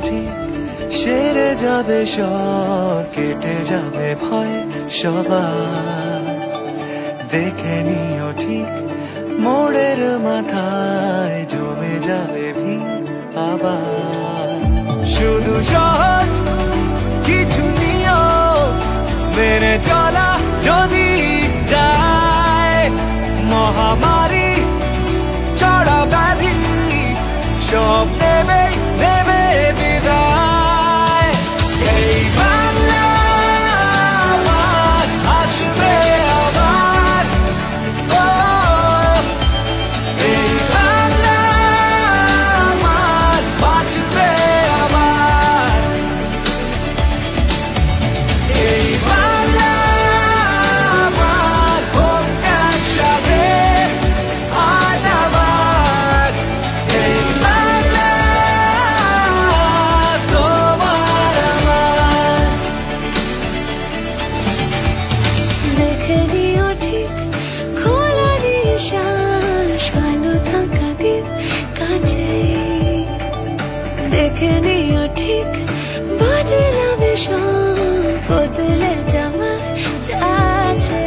ঠিক সেরে যাবে সব, কেটে যাবে ভয় সবার। দেখে নিও ঠিক মোড়ের মাথায় জমে যাবে ভিড় আবার। শুধু সহজ কিছু নিয়ম মেনে চলা যদি যায়, মহামারী চড়া ব্যাধি সব নেবে নেবে বিদায়। এই বাংলা আমার আসবে আবার, ও এই বাংলা আমার বাঁচবে আবার। এই বাংলা আমার হোক একসাথে আজ আবার। এই বাংলা তোমার আমার। দেখে নিও ঠিক খোলা নিঃশ্বাস, ভালো থাকা দিন কাছে। দেখে নিও ঠিক বদলাবে সব, বদলে যাওয়ার চাচ্ছে।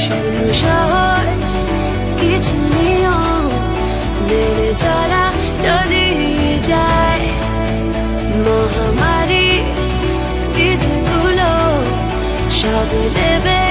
শুধু সহজ কিছু নিয়ম মেনে চলা যদি যায়, মহামারী বীজগুলো সব দেবে